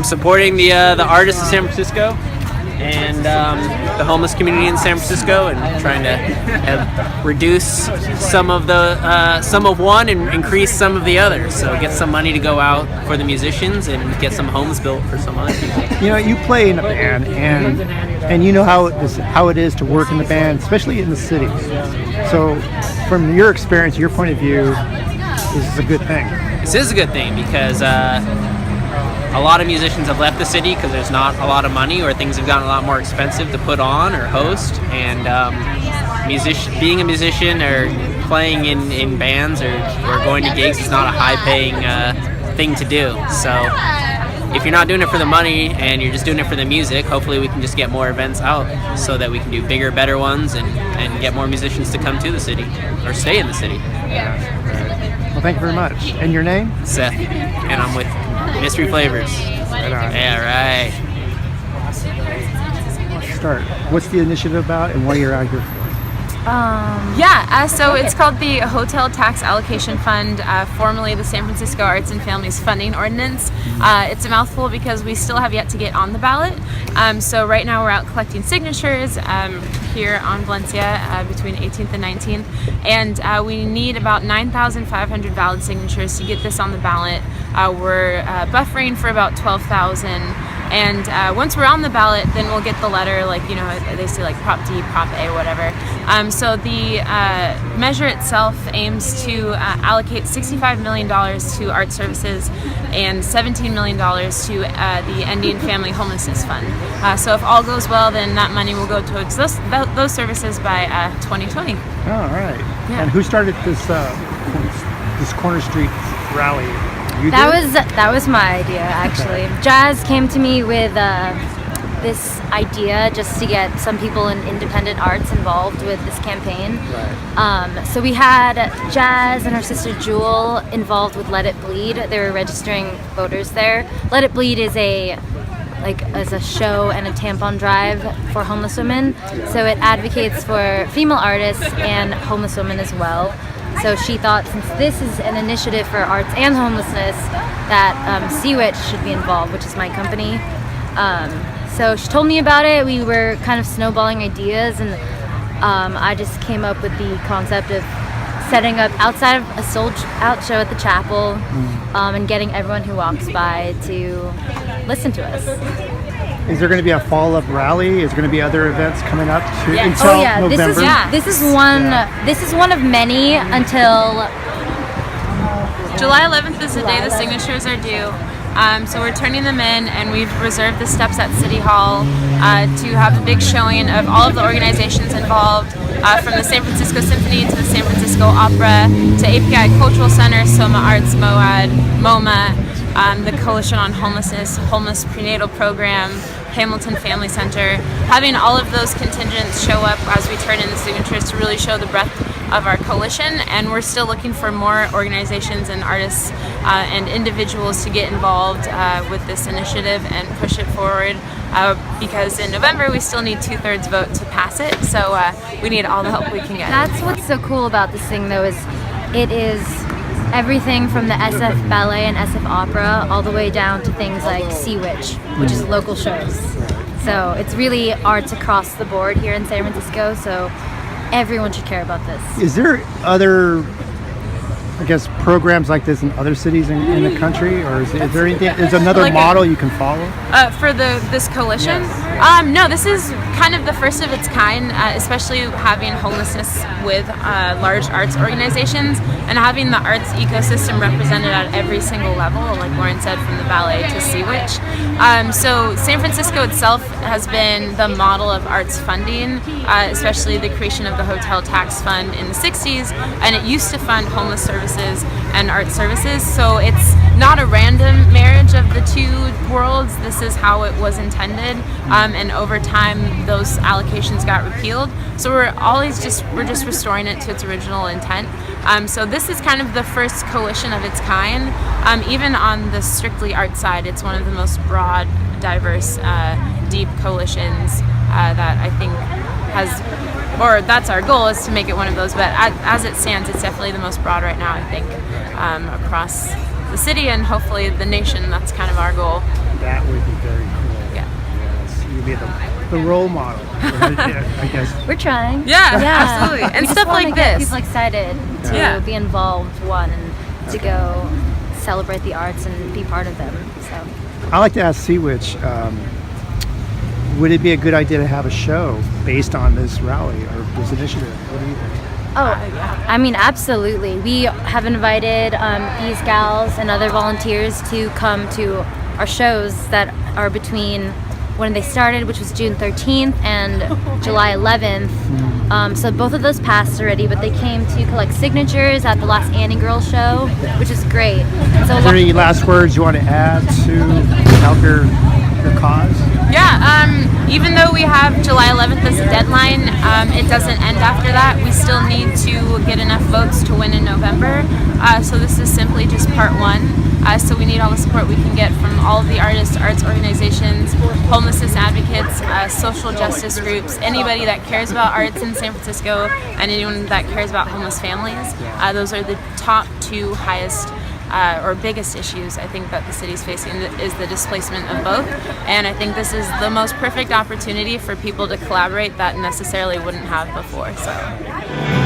supporting the artists of San Francisco and the homeless community in San Francisco, and trying to reduce some of one and increase some of the other. So get some money to go out for the musicians and get some homes built for some other people. You know, you play in a band, and you know how it is to work in the band, especially in the city. So, from your experience, your point of view, this is a good thing. This is a good thing because a lot of musicians have left the city because there's not a lot of money, or things have gotten a lot more expensive to put on or host. And being a musician or playing in bands or going to gigs is not a high-paying thing to do. So if you're not doing it for the money and you're just doing it for the music, hopefully we can just get more events out so that we can do bigger, better ones and get more musicians to come to the city or stay in the city. Well, thank you very much. And your name? Seth, and I'm with Mystery Flavors. Right on. Yeah, right. Let's start. What's the initiative about, and what are you out here for? So it's called the Hotel Tax Allocation Fund, formerly the San Francisco Arts and Families Funding Ordinance. It's a mouthful because we still have yet to get on the ballot. So right now we're out collecting signatures here on Valencia between 18th and 19th, and we need about 9,500 valid signatures to get this on the ballot. We're buffering for about 12,000. And once we're on the ballot, then we'll get the letter, like, you know, they say like Prop D, Prop A, whatever. So the measure itself aims to allocate $65 million to art services and $17 million to the Ending Family Homelessness Fund. So if all goes well, then that money will go towards those services by 2020. All right. Yeah. And who started this Corner Street rally? That was my idea, actually. Okay. Jazz came to me with this idea just to get some people in independent arts involved with this campaign. Right. So we had Jazz and her sister Jewel involved with Let It Bleed. They were registering voters there. Let It Bleed is a show and a tampon drive for homeless women. So it advocates for female artists and homeless women as well. So she thought, since this is an initiative for arts and homelessness, that Sea-Witch should be involved, which is my company. So she told me about it. We were kind of snowballing ideas, and I just came up with the concept of setting up outside of a sold-out show at the chapel, and getting everyone who walks by to listen to us. Is there going to be a follow-up rally? Is there going to be other events coming up until November? This is one of many until July 11th is the day the signatures are due. So we're turning them in, and we've reserved the steps at City Hall to have a big showing of all of the organizations involved, from the San Francisco Symphony to the San Francisco Opera to API Cultural Center, Soma Arts, MOAD, MoMA, the Coalition on Homelessness, Homeless Prenatal Program, Hamilton Family Center. Having all of those contingents show up as we turn in the signatures to really show the breadth of our coalition, and we're still looking for more organizations and artists and individuals to get involved with this initiative and push it forward, because in November we still need 2/3 vote to pass it, so we need all the help we can get. That's what's so cool about this thing, though, is it is everything from the SF Ballet and SF Opera all the way down to things like Sea-Witch, which is local shows. So it's really arts across the board here in San Francisco, so everyone should care about this. Is there other, I guess, programs like this in other cities in the country, or is there anything? Is another like model you can follow? For this coalition? Yes. No, this is kind of the first of its kind, especially having homelessness with large arts organizations and having the arts ecosystem represented at every single level, like Lauren said, from the ballet to Sea-Witch. So San Francisco itself has been the model of arts funding, especially the creation of the Hotel Tax Fund in the 60s, and it used to fund homeless services and art services, so it's not a random marriage of the two worlds. This is how it was intended, and over time those allocations got repealed, so we're just restoring it to its original intent. So this is kind of the first coalition of its kind. Even on the strictly art side, it's one of the most broad, diverse, deep coalitions that I think that's our goal, is to make it one of those, but as it stands, it's definitely the most broad right now, I think, across the city and hopefully the nation. That's kind of our goal. That would be very cool. Yeah. Yes, you'd be the role model, I guess. We're trying. Yeah, absolutely. And We just stuff wanna like get this. people excited to Yeah. be involved, and to go celebrate the arts and be part of them. So. I like to ask Sea-Witch, would it be a good idea to have a show based on this rally or this initiative? What do you think? Oh, I mean, absolutely. We have invited these gals and other volunteers to come to our shows that are between when they started, which was June 13th and July 11th. So both of those passed already, but they came to collect signatures at the last Annie Girl show, which is great. So Is there any last words you want to add to help your cause? Yeah, even though we have July 11th as a deadline, it doesn't end after that. We still need to get enough votes to win in November. So this is simply just part one. So we need all the support we can get from all of the artists, arts organizations, homelessness advocates, social justice groups, anybody that cares about arts in San Francisco, and anyone that cares about homeless families. Those are the top two highest or biggest issues I think that the city's facing, is the displacement of both. And I think this is the most perfect opportunity for people to collaborate that necessarily wouldn't have before. So.